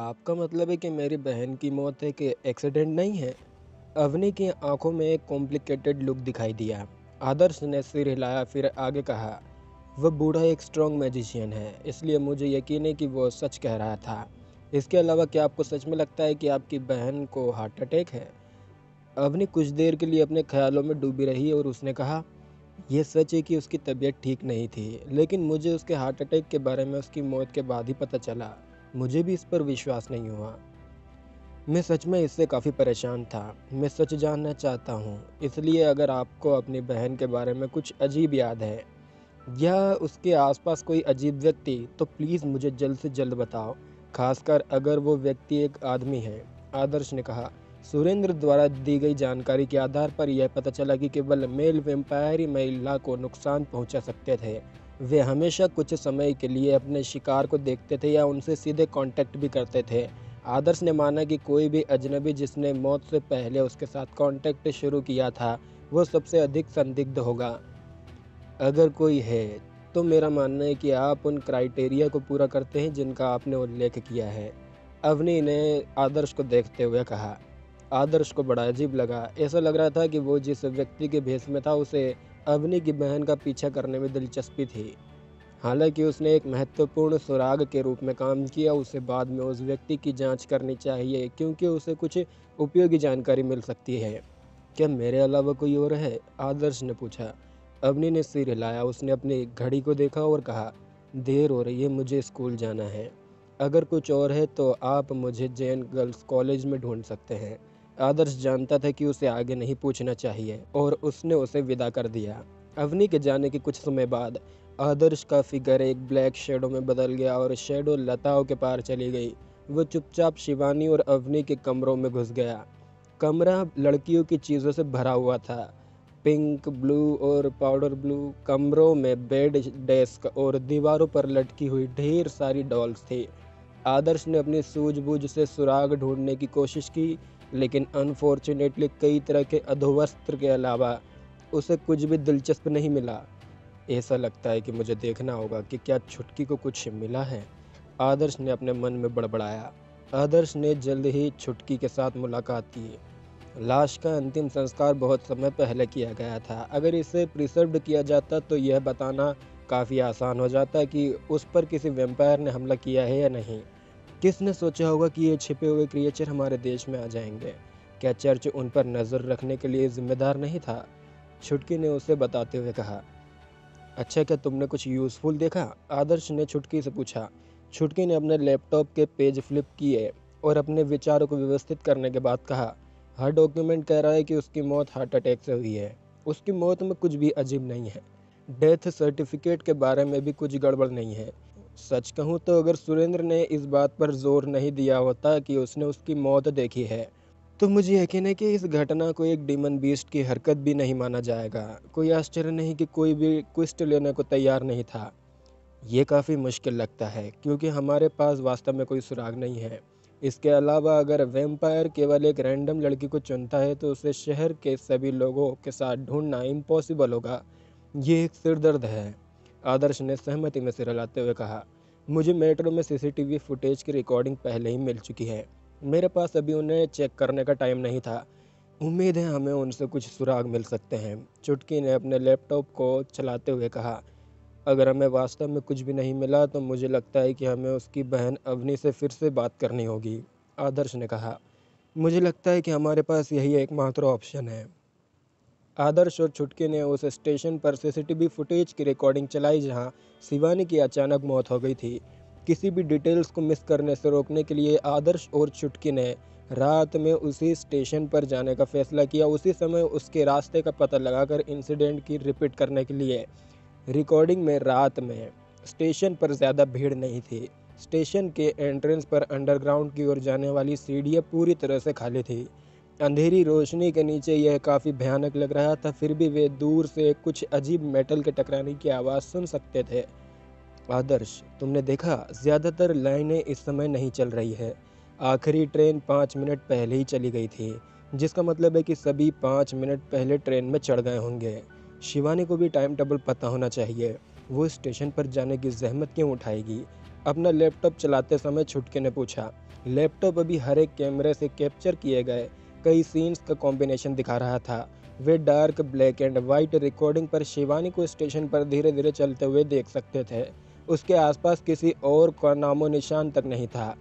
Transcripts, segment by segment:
आपका मतलब है कि मेरी बहन की मौत एक एक्सीडेंट नहीं है? अवनी की आंखों में एक कॉम्प्लिकेटेड लुक दिखाई दिया। आदर्श ने सिर हिलाया, फिर आगे कहा, वह बूढ़ा एक स्ट्रॉन्ग मैजिशियन है, इसलिए मुझे यकीन है कि वो सच कह रहा था। इसके अलावा क्या आपको सच में लगता है कि आपकी बहन को हार्ट अटैक है? अवनी कुछ देर के लिए अपने ख्यालों में डूबी रही और उसने कहा, यह सच है कि उसकी तबीयत ठीक नहीं थी, लेकिन मुझे उसके हार्ट अटैक के बारे में उसकी मौत के बाद ही पता चला। मुझे भी इस पर विश्वास नहीं हुआ। मैं सच में इससे काफ़ी परेशान था। मैं सच जानना चाहता हूँ, इसलिए अगर आपको अपनी बहन के बारे में कुछ अजीब याद है या उसके आसपास कोई अजीब व्यक्ति, तो प्लीज़ मुझे जल्द से जल्द बताओ, खासकर अगर वो व्यक्ति एक आदमी है। आदर्श ने कहा, सुरेंद्र द्वारा दी गई जानकारी के आधार पर यह पता चला कि केवल मेल वेम्पायर ही महिला को नुकसान पहुंचा सकते थे। वे हमेशा कुछ समय के लिए अपने शिकार को देखते थे या उनसे सीधे कांटेक्ट भी करते थे। आदर्श ने माना कि कोई भी अजनबी जिसने मौत से पहले उसके साथ कांटेक्ट शुरू किया था, वो सबसे अधिक संदिग्ध होगा। अगर कोई है, तो मेरा मानना है कि आप उन क्राइटेरिया को पूरा करते हैं जिनका आपने उल्लेख किया है। अवनी ने आदर्श को देखते हुए कहा। आदर्श को बड़ा अजीब लगा। ऐसा लग रहा था कि वो जिस व्यक्ति के भेष में था, उसे अवनी की बहन का पीछा करने में दिलचस्पी थी। हालांकि उसने एक महत्वपूर्ण सुराग के रूप में काम किया, उसे बाद में उस व्यक्ति की जांच करनी चाहिए क्योंकि उसे कुछ उपयोगी जानकारी मिल सकती है। क्या मेरे अलावा कोई और है? आदर्श ने पूछा। अवनी ने सिर हिलाया। उसने अपनी घड़ी को देखा और कहा, देर हो रही है, मुझे स्कूल जाना है। अगर कुछ और है तो आप मुझे जैन गर्ल्स कॉलेज में ढूंढ सकते हैं। आदर्श जानता था कि उसे आगे नहीं पूछना चाहिए और उसने उसे विदा कर दिया। अवनी के जाने के कुछ समय बाद आदर्श का फिगर एक ब्लैक शेडो में बदल गया और शेडो लताओं के पार चली गई। वो चुपचाप शिवानी और अवनी के कमरों में घुस गया। कमरा लड़कियों की चीज़ों से भरा हुआ था। पिंक, ब्लू और पाउडर ब्लू कमरों में बेड, डेस्क और दीवारों पर लटकी हुई ढेर सारी डॉल्स थी। आदर्श ने अपनी सूझबूझ से सुराग ढूंढने की कोशिश की, लेकिन अनफॉर्चुनेटली कई तरह के अधोवस्त्र के अलावा उसे कुछ भी दिलचस्प नहीं मिला। ऐसा लगता है कि मुझे देखना होगा कि क्या छुटकी को कुछ मिला है, आदर्श ने अपने मन में बड़बड़ाया। आदर्श ने जल्द ही छुटकी के साथ मुलाकात की। लाश का अंतिम संस्कार बहुत समय पहले किया गया था। अगर इसे प्रिजर्व्ड किया जाता तो यह बताना काफ़ी आसान हो जाता कि उस पर किसी वैम्पायर ने हमला किया है या नहीं। किसने सोचा होगा कि ये छिपे हुए क्रिएचर हमारे देश में आ जाएंगे? क्या चर्च उन पर नज़र रखने के लिए जिम्मेदार नहीं था? छुटकी ने उसे बताते हुए कहा। अच्छा, क्या तुमने कुछ यूज़फुल देखा? आदर्श ने छुटकी से पूछा। छुटकी ने अपने लैपटॉप के पेज फ्लिप किए और अपने विचारों को व्यवस्थित करने के बाद कहा, हर डॉक्यूमेंट कह रहा है कि उसकी मौत हार्ट अटैक से हुई है। उसकी मौत में कुछ भी अजीब नहीं है। डेथ सर्टिफिकेट के बारे में भी कुछ गड़बड़ नहीं है। सच कहूँ तो अगर सुरेंद्र ने इस बात पर जोर नहीं दिया होता कि उसने उसकी मौत देखी है, तो मुझे यकीन है कि इस घटना को एक डीमन बीस्ट की हरकत भी नहीं माना जाएगा। कोई आश्चर्य नहीं कि कोई भी ट्विस्ट लेने को तैयार नहीं था। ये काफ़ी मुश्किल लगता है क्योंकि हमारे पास वास्तव में कोई सुराग नहीं है। इसके अलावा अगर वैम्पायर केवल एक रैंडम लड़की को चुनता है तो उसे शहर के सभी लोगों के साथ ढूंढना इम्पॉसिबल होगा। ये एक सिरदर्द है, आदर्श ने सहमति में सिर हिलाते हुए कहा। मुझे मेट्रो में सीसीटीवी फुटेज की रिकॉर्डिंग पहले ही मिल चुकी है। मेरे पास अभी उन्हें चेक करने का टाइम नहीं था। उम्मीद है हमें उनसे कुछ सुराग मिल सकते हैं। चुटकी ने अपने लैपटॉप को चलाते हुए कहा। अगर हमें वास्तव में कुछ भी नहीं मिला तो मुझे लगता है कि हमें उसकी बहन अवनी से फिर से बात करनी होगी, आदर्श ने कहा। मुझे लगता है कि हमारे पास यही एकमात्र ऑप्शन है। आदर्श और छुटकी ने उस स्टेशन पर सीसीटीवी फुटेज की रिकॉर्डिंग चलाई जहां शिवानी की अचानक मौत हो गई थी। किसी भी डिटेल्स को मिस करने से रोकने के लिए आदर्श और छुटकी ने रात में उसी स्टेशन पर जाने का फैसला किया। उसी समय उसके रास्ते का पता लगाकर इंसिडेंट की रिपीट करने के लिए। रिकॉर्डिंग में रात में स्टेशन पर ज़्यादा भीड़ नहीं थी। स्टेशन के एंट्रेंस पर अंडरग्राउंड की ओर जाने वाली सीढ़ियाँ पूरी तरह से खाली थी। अंधेरी रोशनी के नीचे यह काफ़ी भयानक लग रहा था, फिर भी वे दूर से कुछ अजीब मेटल के टकराने की आवाज़ सुन सकते थे। आदर्श, तुमने देखा, ज़्यादातर लाइनें इस समय नहीं चल रही है। आखिरी ट्रेन 5 मिनट पहले ही चली गई थी, जिसका मतलब है कि सभी 5 मिनट पहले ट्रेन में चढ़ गए होंगे। शिवानी को भी टाइम टेबल पता होना चाहिए। वो स्टेशन पर जाने की जहमत क्यों उठाएगी? अपना लैपटॉप चलाते समय छुटके ने पूछा। लैपटॉप अभी हर एक कैमरे से कैप्चर किए गए कई सीन्स का कॉम्बिनेशन दिखा रहा था। वे dark black and white recording पर शिवानी को स्टेशन पर धीरे धीरे चलते हुए देख सकते थे। उसके आसपास किसी और का नामो निशान तक नहीं था।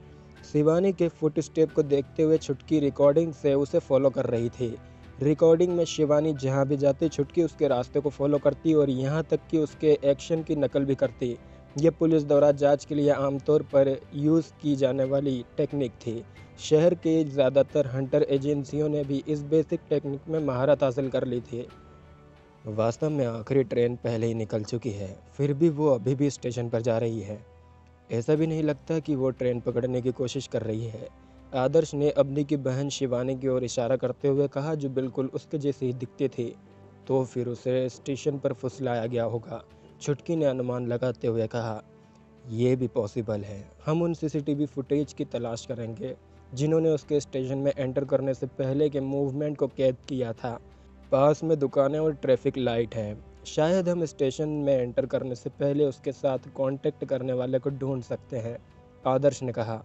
शिवानी के फुटस्टेप को देखते हुए छुटकी रिकॉर्डिंग से उसे फॉलो कर रही थी। रिकॉर्डिंग में शिवानी जहां भी जाती छुटकी उसके रास्ते को फॉलो करती और यहां तक कि उसके एक्शन की नकल भी करती। यह पुलिस द्वारा जांच के लिए आमतौर पर यूज़ की जाने वाली टेक्निक थी। शहर के ज़्यादातर हंटर एजेंसियों ने भी इस बेसिक टेक्निक में महारत हासिल कर ली थी। वास्तव में आखिरी ट्रेन पहले ही निकल चुकी है, फिर भी वो अभी भी स्टेशन पर जा रही है। ऐसा भी नहीं लगता कि वो ट्रेन पकड़ने की कोशिश कर रही है। आदर्श ने अवनी की बहन शिवानी की ओर इशारा करते हुए कहा, जो बिल्कुल उसके जैसी ही दिखती थी। तो फिर उसे स्टेशन पर फुसलाया गया होगा। छुटकी ने अनुमान लगाते हुए कहा, ये भी पॉसिबल है। हम उन सीसीटीवी फुटेज की तलाश करेंगे जिन्होंने उसके स्टेशन में एंटर करने से पहले के मूवमेंट को कैद किया था। पास में दुकानें और ट्रैफिक लाइट है। शायद हम स्टेशन में एंटर करने से पहले उसके साथ कांटेक्ट करने वाले को ढूंढ सकते हैं, आदर्श ने कहा।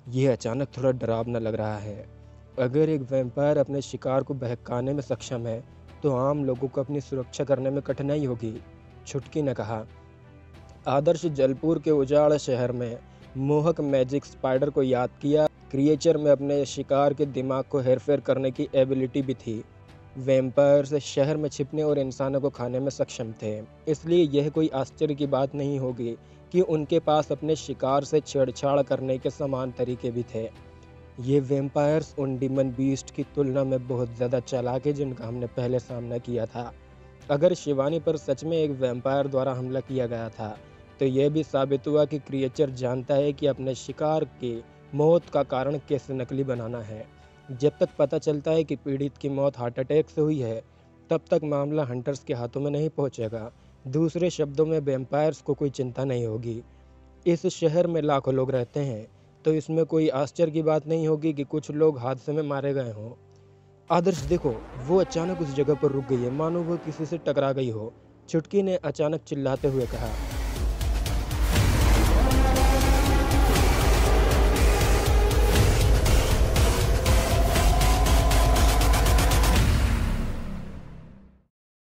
यह अचानक थोड़ा डरावना लग रहा है। अगर एक वैम्पायर अपने शिकार को बहकाने में सक्षम है तो आम लोगों को अपनी सुरक्षा करने में कठिनाई होगी, छुटकी ने कहा। आदर्श जलपुर के उजाड़ शहर में मोहक मैजिक स्पाइडर को याद किया। क्रिएचर में अपने शिकार के दिमाग को हेरफेर करने की एबिलिटी भी थी। वैम्पायर्स शहर में छिपने और इंसानों को खाने में सक्षम थे, इसलिए यह कोई आश्चर्य की बात नहीं होगी कि उनके पास अपने शिकार से छेड़छाड़ करने के समान तरीके भी थे। ये वैम्पायर्स उन डिमन बीस्ट की तुलना में बहुत ज़्यादा चालाक है जिनका हमने पहले सामना किया था। अगर शिवानी पर सच में एक वैम्पायर द्वारा हमला किया गया था तो यह भी साबित हुआ कि क्रिएचर जानता है कि अपने शिकार की मौत का कारण कैसे नकली बनाना है। जब तक पता चलता है कि पीड़ित की मौत हार्ट अटैक से हुई है, तब तक मामला हंटर्स के हाथों में नहीं पहुंचेगा। दूसरे शब्दों में वैम्पायर्स को कोई चिंता नहीं होगी। इस शहर में लाखों लोग रहते हैं, तो इसमें कोई आश्चर्य की बात नहीं होगी कि कुछ लोग हादसे में मारे गए हों। आदर्श देखो, वो अचानक उस जगह पर रुक गई है, मानो वो किसी से टकरा गई हो, छुटकी ने अचानक चिल्लाते हुए कहा।